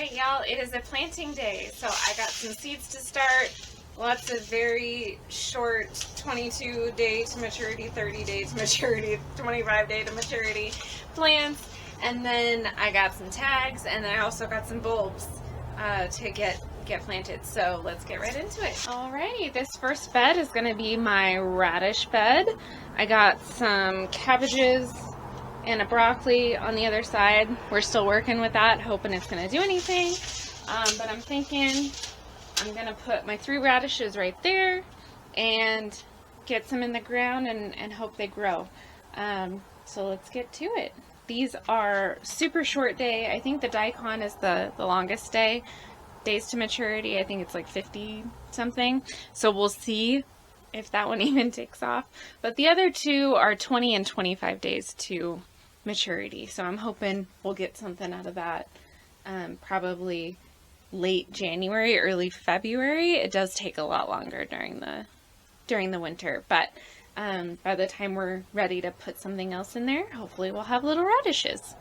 Alright y'all, it is a planting day, so I got some seeds to start. Lots of very short 22 day to maturity, 30 day to maturity, 25 day to maturity plants. And then I got some tags, and then I also got some bulbs to get planted. So let's get right into it. Alrighty, this first bed is going to be my radish bed. I got some cabbages and a broccoli on the other side. We're still working with that, hoping it's going to do anything. But I'm thinking I'm going to put my 3 radishes right there and get some in the ground and hope they grow. So let's get to it. These are super short day. I think the daikon is the longest days to maturity. I think it's like 50 something. So we'll see if that one even takes off. But the other 2 are 20 and 25 days to maturity. So I'm hoping we'll get something out of that probably late January, early February. It does take a lot longer during the winter, but by the time we're ready to put something else in there, hopefully we'll have little radishes.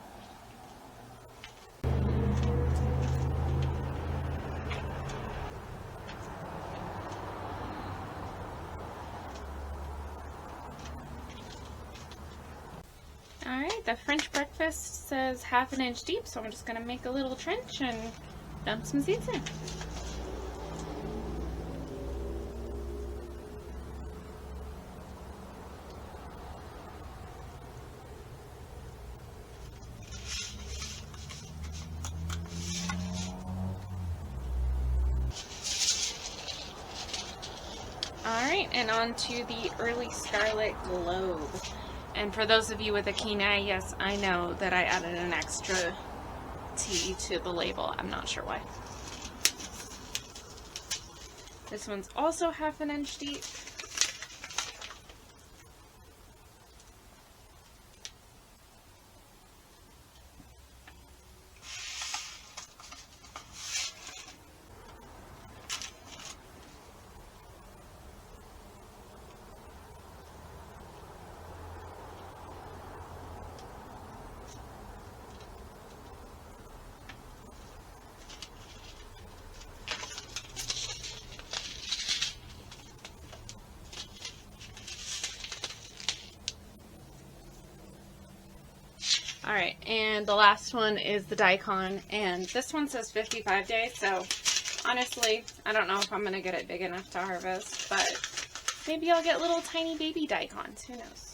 Alright, the French breakfast says 1/2 inch deep, so I'm just going to make a little trench and dump some seeds in. Alright, and on to the early scarlet globe. And for those of you with a keen eye, yes, I know that I added an extra T to the label. I'm not sure why. This one's also 1/2 inch deep. Alright, and the last one is the daikon, and this one says 55 days, so honestly, I don't know if I'm going to get it big enough to harvest, but maybe I'll get little tiny baby daikons, who knows.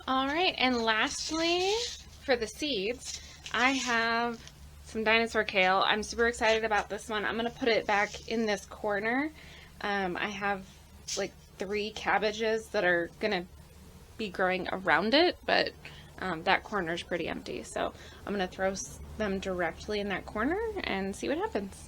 Alright, and lastly, for the seeds, I have some dinosaur kale. I'm super excited about this one. I'm going to put it back in this corner. I have like 3 cabbages that are going to be growing around it, but that corner is pretty empty. So I'm going to throw them directly in that corner and see what happens.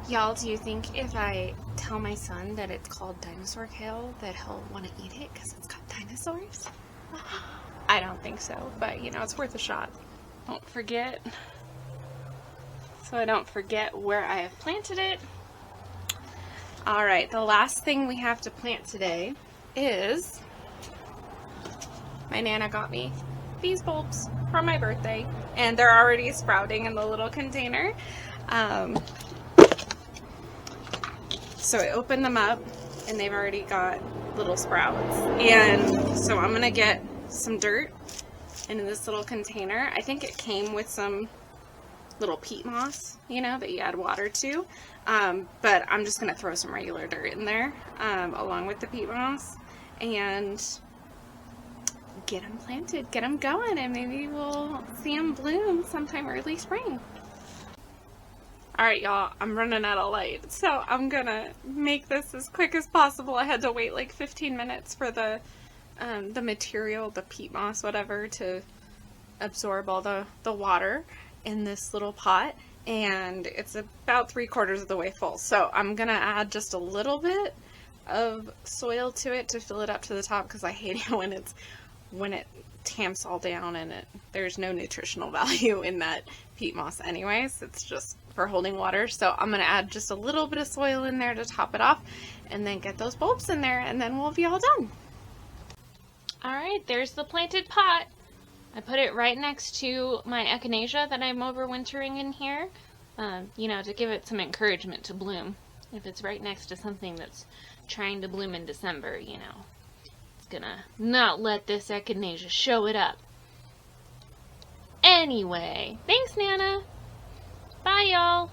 Y'all, do you think if I tell my son that it's called dinosaur kale that he'll want to eat it because it's got dinosaurs? I don't think so, but you know, it's worth a shot. Don't forget, so I don't forget where I have planted it. Alright, the last thing we have to plant today is, my Nana got me these bulbs for my birthday, and they're already sprouting in the little container. So I opened them up and they've already got little sprouts. And so I'm gonna get some dirt into this little container. I think it came with some little peat moss, you know, that you add water to. But I'm just going to throw some regular dirt in there along with the peat moss and get them planted, get them going, and maybe we'll see them bloom sometime early spring. Alright y'all, I'm running out of light, so I'm gonna make this as quick as possible. I had to wait like 15 minutes for the material, the peat moss, whatever, to absorb all the water in this little pot, and it's about 3/4 of the way full. So I'm gonna add just a little bit of soil to it to fill it up to the top, because I hate it when it tamps all down and there's no nutritional value in that peat moss anyways. It's just for holding water. So I'm gonna add just a little bit of soil in there to top it off, and then get those bulbs in there, and then we'll be all done. Alright, there's the planted pot. I put it right next to my echinacea that I'm overwintering in here, you know, to give it some encouragement to bloom. If it's right next to something that's trying to bloom in December, you know, it's gonna not let this echinacea show it up. Anyway, thanks, Nana. Bye, y'all.